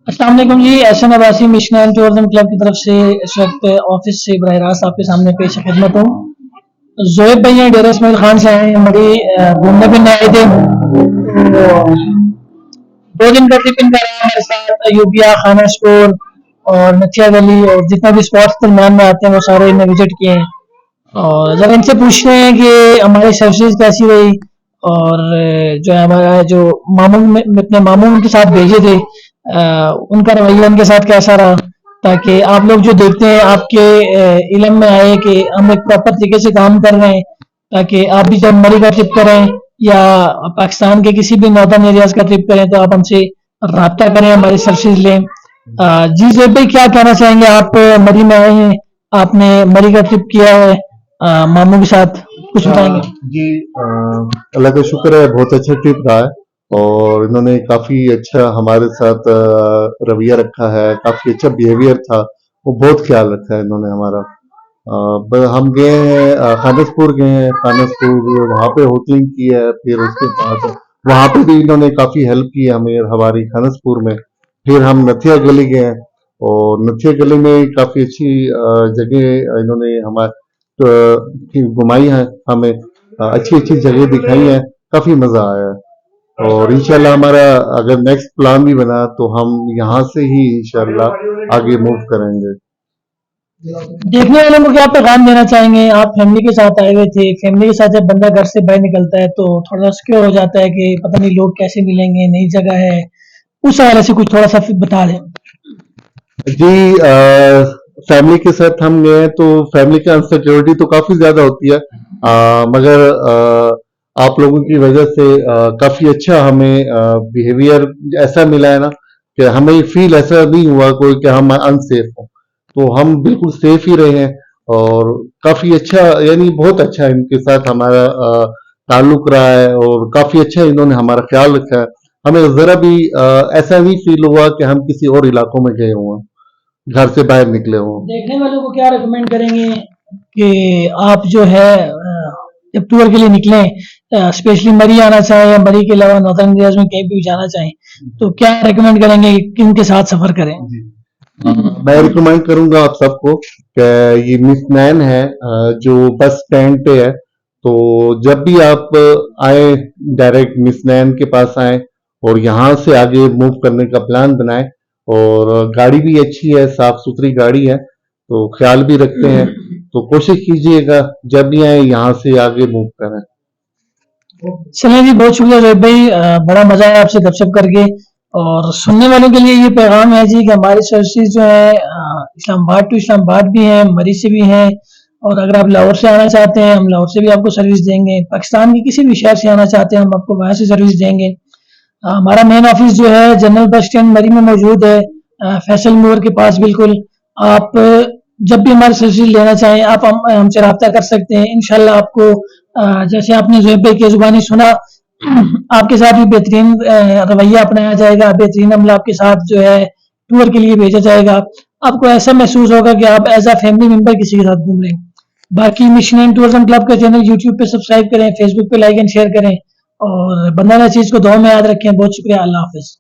अस्सलाम वालेकुम जी। Ehsan Abbasi mission and tourism club की तरफ से इस वक्त ऑफिस से बरह रास्त आपके सामने पेश खिदमत हूँ। जोएब भाई हैं, डेरा इस्माइल खान से आए हैं, बड़ी घूमने फिरने आए थे। तो 2 दिन का ट्रिप इनका रहा हमारे साथ। यूबिया, खाना स्टोर और नथिया गली और जितना भी स्पॉट्स दरमियान में आते हैं वो सारे इन्हें विजिट किए हैं। और जरा इनसे पूछ रहे हैं कि हमारी सर्विसेज कैसी रही, और जो है हमारा जो मामू में अपने मामू उनके साथ भेजे थे, उनका रवैया उनके साथ कैसा रहा, ताकि आप लोग जो देखते हैं आपके इल्म में आए कि हम एक प्रॉपर तरीके से काम कर रहे हैं, ताकि आप भी जब मरी का ट्रिप करें या पाकिस्तान के किसी भी नॉर्दर्न एरियाज का ट्रिप करें तो आप हमसे रब्ता करें, हमारी सर्विसेज लें। जी ज़ेब भाई, क्या कहना चाहेंगे? आप मरी में आए हैं, आपने मरी का ट्रिप किया है मामू के साथ, कुछ बताएंगे? जी, अल्लाह का शुक्र है, बहुत अच्छा ट्रिप रहा है और इन्होंने काफी अच्छा हमारे साथ रवैया रखा है, काफी अच्छा बिहेवियर था, वो बहुत ख्याल रखा है इन्होंने हमारा। हम गए हैं खानसपुर गए हैं, खानसपुर वहाँ पे होटलिंग की है, फिर उसके बाद वहाँ पे भी इन्होंने काफी हेल्प की है हमें हमारी खानसपुर में। फिर हम नथिया गली गए हैं और नथिया गली में काफी अच्छी जगह इन्होंने हमारे घुमाई है, हमें अच्छी अच्छी जगह दिखाई है, काफी मजा आया है। और इंशाल्लाह हमारा अगर नेक्स्ट प्लान भी बना तो हम यहाँ से ही इंशाल्लाह आगे मूव करेंगे। देखने वालों को क्या पैगाम देना चाहेंगे? आप फैमिली के साथ आए हुए थे। फैमिली के साथ जब बंदा घर से बाहर निकलता है तो थोड़ा सिक्योर हो जाता है कि पता नहीं लोग कैसे मिलेंगे, नई जगह है, उस हवाले से कुछ थोड़ा सा बता दें। जी, फैमिली के साथ हम गए हैं तो फैमिली का अनसिक्योरिटी तो काफी ज्यादा होती है, मगर आप लोगों की वजह से काफी अच्छा हमें बिहेवियर ऐसा मिला है ना कि हमें फील ऐसा नहीं हुआ कोई कि हम अनसेफ हो, तो हम बिल्कुल सेफ ही रहे हैं। और काफी अच्छा, यानी बहुत अच्छा इनके साथ हमारा ताल्लुक रहा है और काफी अच्छा इन्होंने हमारा ख्याल रखा है। हमें जरा भी ऐसा नहीं फील हुआ कि हम किसी और इलाकों में गए हुए हैं, घर से बाहर निकले हों। देखने वालों को क्या रिकमेंड करेंगे कि आप जो है जब टूर के लिए निकलें, स्पेशली मरी आना चाहें या मरी के अलावा नॉर्दर्न एरियाज में कहीं भी जाना चाहें, तो क्या रिकमेंड करेंगे कि किन के साथ सफर करें? मैं रिकमेंड करूंगा आप सबको कि ये मिस नैन है जो बस स्टैंड पे है, तो जब भी आप आए डायरेक्ट मिस नैन के पास आए और यहाँ से आगे मूव करने का प्लान बनाएं। और गाड़ी भी अच्छी है, साफ सुथरी गाड़ी है, तो ख्याल भी रखते हैं, तो कोशिश कीजिएगा जब भी आए यहाँ से आगे मूव करें। चलिए जी, बहुत शुक्रिया जोएब भाई, बड़ा मजा आया आपसे गपशप करके। और सुनने वालों के लिए ये पैगाम है जी कि हमारी सर्विसेज जो है इस्लामाबाद टू इस्लामाबाद भी हैं, मरी से भी हैं, और अगर आप लाहौर से आना चाहते हैं हम लाहौर से भी आपको सर्विस देंगे। पाकिस्तान के किसी भी शहर से आना चाहते हैं हम आपको वहां से सर्विस देंगे। हमारा मेन ऑफिस जो है जनरल बस स्टैंड मरी में मौजूद है, फैसल मोड़ के पास बिल्कुल। आप जब भी हमारी सर्विस लेना चाहें आप हमसे रब्ता कर सकते हैं। इंशाल्लाह आपको जैसे आपने जोएब भाई की जुबानी सुना, आपके साथ भी बेहतरीन रवैया अपनाया जाएगा, बेहतरीन अमला आपके साथ जो है टूर के लिए भेजा जाएगा। आपको ऐसा महसूस होगा कि आप एज अ फैमिली मेंबर किसी के साथ घूम रहे हैं। बाकी मिशन एंड टूरिज्म क्लब का चैनल यूट्यूब पे सब्सक्राइब करें, फेसबुक पे लाइक एंड शेयर करें, और बंदा चीज को दुआ में याद रखें। बहुत शुक्रिया, अल्लाह हाफिज।